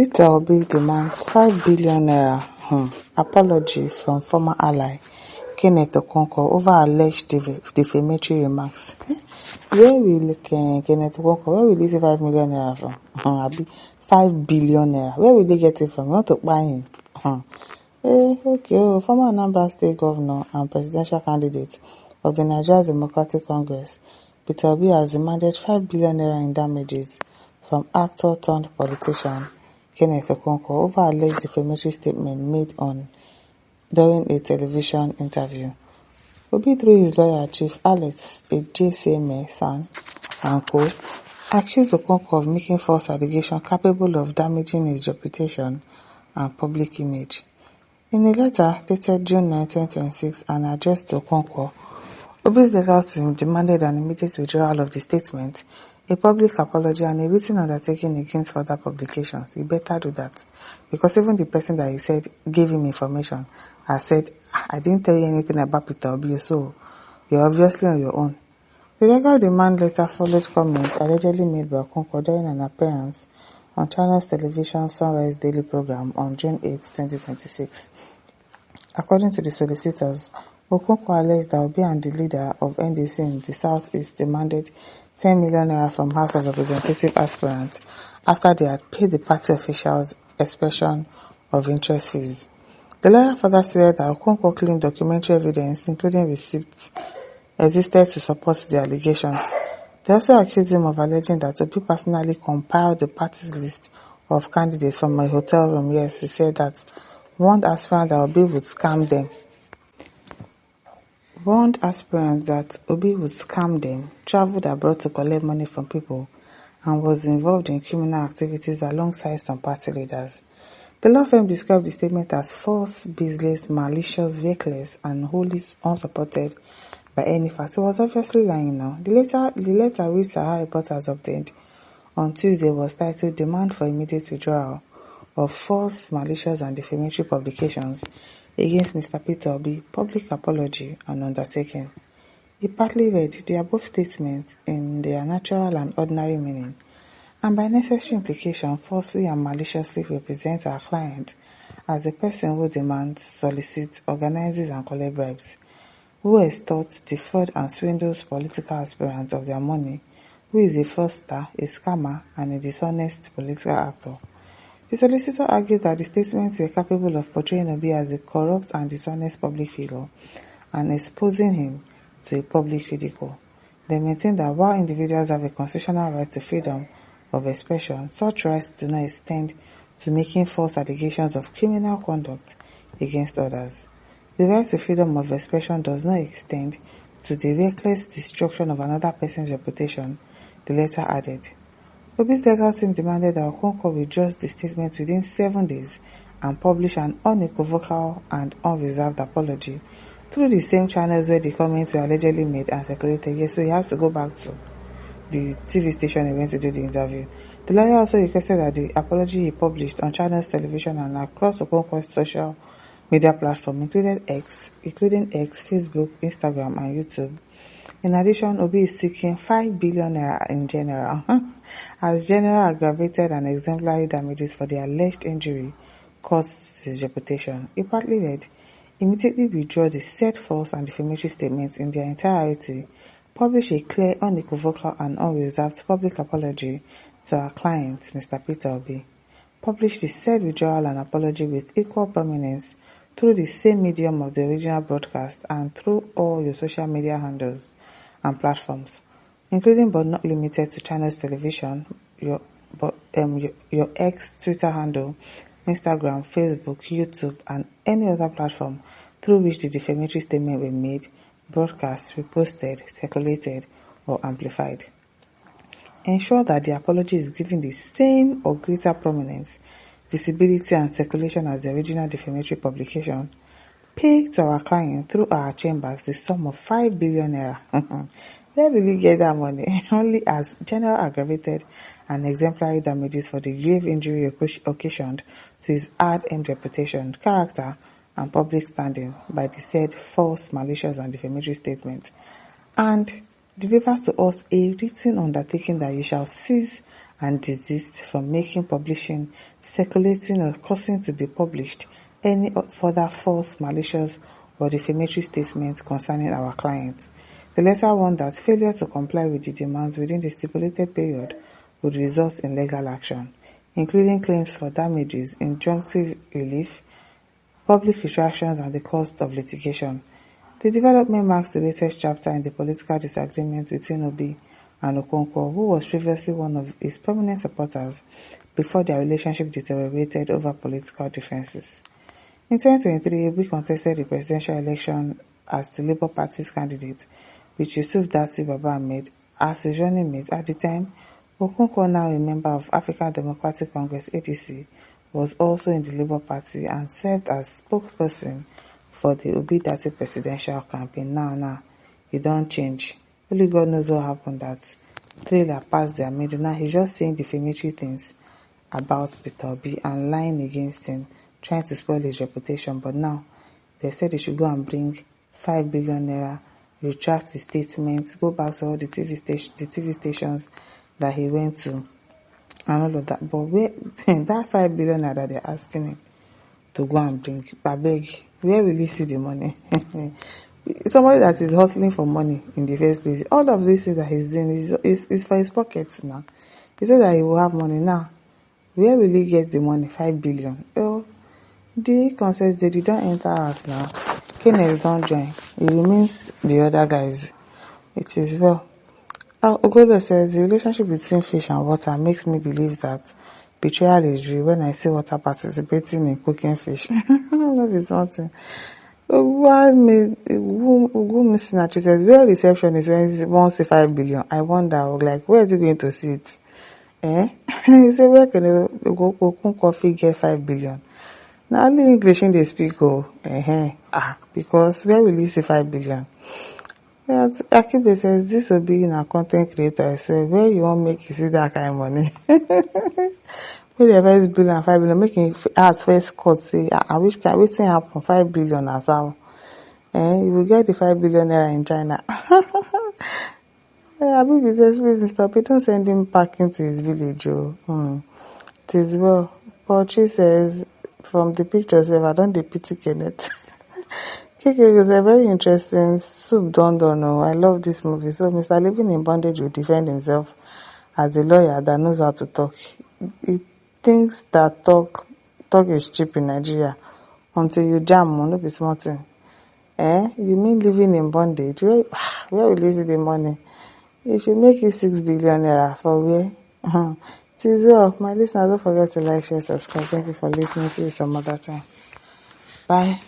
Peter Obi demands 5 billion naira apology from former ally Kenneth Okonkwo over alleged defamatory remarks. Where will Kenneth Okonkwo, where will he say 5 million naira from? 5 billion naira. Where will they get it from? You want to buy him? Former Anambra State Governor and presidential candidate of the Nigeria Democratic Congress, Peter Obi has demanded 5 billion naira in damages from actor turned politician Kenneth Okonkwo over alleged defamatory statement made during a television interview. Obi, through his lawyer Chief Alex Ejesieme San and co, accused Okonkwo of making false allegations capable of damaging his reputation and public image. In a letter dated June 9, 2026 and addressed to Okonkwo, Obi's legal team demanded an immediate withdrawal of the statement, a public apology, and a written undertaking against further publications. He better do that. Because even the person that he said gave him information has said, I didn't tell you anything about Peter Obi, so you're obviously on your own. The legal demand letter followed comments allegedly made by Okonkwo during an appearance on Channels Television Sunrise Daily program on June 8, 2026. According to the solicitors, Okonkwo alleged that Obi and the leader of NDC in the Southeast demanded 10 million naira from House of Representative aspirants after they had paid the party officials expression of interest fees. The lawyer further stated that Okonkwo claimed documentary evidence, including receipts, existed to support the allegations. They also accused him of alleging that Obi personally compiled the party's list of candidates from a hotel room. Yes, he said that warned aspirants that Obi would scam them. Traveled abroad to collect money from people, and was involved in criminal activities alongside some party leaders. The law firm described the statement as false, baseless, malicious, reckless, and wholly unsupported by any fact. It was obviously lying now. The letter which Sahara reporters obtained on Tuesday was titled Demand for Immediate Withdrawal of False, Malicious, and Defamatory Publications against Mr. Peter Obi, Public Apology and Undertaking. It partly read the above statements in their natural and ordinary meaning, and by necessary implication falsely and maliciously represent our client as the person who demands, solicits, organizes and collects bribes, who extorts, defrauds and swindles political aspirants of their money, who is a fraudster, a scammer and a dishonest political actor. The solicitor argued that the statements were capable of portraying Obi as a corrupt and dishonest public figure and exposing him to a public ridicule. They maintained that while individuals have a constitutional right to freedom of expression, such rights do not extend to making false allegations of criminal conduct against others. The right to freedom of expression does not extend to the reckless destruction of another person's reputation, the letter added. Obi's legal team demanded that Okonkwo withdraws the statement within 7 days and publish an unequivocal and unreserved apology through the same channels where the comments were allegedly made and circulated. Yes, so he has to go back to the TV station he went to do the interview. The lawyer also requested that the apology he published on Channels Television and across Okonkwo's social media platform, including X, Facebook, Instagram, and YouTube. In addition, Obi is seeking 5 billion naira in general as general aggravated and exemplary damages for the alleged injury caused to his reputation. He partly read, immediately withdraw the said false and defamatory statements in their entirety, publish a clear, unequivocal and unreserved public apology to our client, Mr. Peter Obi. Publish the said withdrawal and apology with equal prominence through the same medium of the original broadcast and through all your social media handles and platforms, including but not limited to Channels Television, your X Twitter handle, Instagram, Facebook, YouTube, and any other platform through which the defamatory statement were made, broadcast, reposted, circulated, or amplified. Ensure that the apology is given the same or greater prominence, visibility, and circulation as the original defamatory publication. Pay to our client through our chambers the sum of 5 billion naira. Where will he get that money? Only as general aggravated and exemplary damages for the grave injury occasioned to his hard-earned reputation, character, and public standing by the said false, malicious, and defamatory statement, and deliver to us a written undertaking that you shall cease and desist from making, publishing, circulating, or causing to be published any further false, malicious, or defamatory statements concerning our clients. The letter warned that failure to comply with the demands within the stipulated period would result in legal action, including claims for damages, injunctive relief, public retractions, and the cost of litigation. The development marks the latest chapter in the political disagreement between Obi and Okonkwo, who was previously one of his prominent supporters before their relationship deteriorated over political differences. In 2023, Obi contested the presidential election as the Labour Party's candidate, with Yusuf Dati Baba Ahmed as his running mate. At the time, Okonkwo, now a member of African Democratic Congress (ADC), was also in the Labour Party and served as spokesperson for the Obi Dati presidential campaign. Now, it don't change. Only God knows what happened that trailer passed their middle. Now he's just saying defamatory things about Peter Obi and lying against him, trying to spoil his reputation. But now, they said he should go and bring 5 billion naira, retract his statements, go back to all the TV stations that he went to, and all of that. But where that 5 billion naira that they're asking him to go and bring, I beg, where will he see the money? Somebody that is hustling for money in the first place, all of these things that he's doing is for his pockets now. He said that he will have money now. Where will he get the money? 5 billion. Oh, the concept they don't enter us now. Kenneth don't join. It remains the other guys. It is well. Ogolo says the relationship between fish and water makes me believe that betrayal is real when I see water participating in cooking fish. That is something. Why me? Who missing? She says, where reception is when he wants 5 billion. I wonder, like, where is he going to see it? He said, where can Okonkwo coffee get 5 billion? Now only English in they speak, because where will he see 5 billion? Akibe says, this will be in a content creator. I say, where you want make you see that kind of money? Maybe the first billion and 5 billion, making ads first cut, say, I wish can waiting happen 5 billion as well. You will get the 5 billion naira in China. Abibi says, please, Mr. P, don't send him back into his village. It is well. Poetry says, from the pictures, I don't pity Kenneth. Keke is a very interesting soup don't know. I love this movie. So Mr. Living in Bondage will defend himself as a lawyer that knows how to talk. He thinks that talk is cheap in Nigeria until you jam, no be small thing. You mean living in bondage? Where will you see the money? If you make it 6 billion naira for where? It is well. My listeners, don't forget to like, share, subscribe. Thank you for listening. See you some other time. Bye.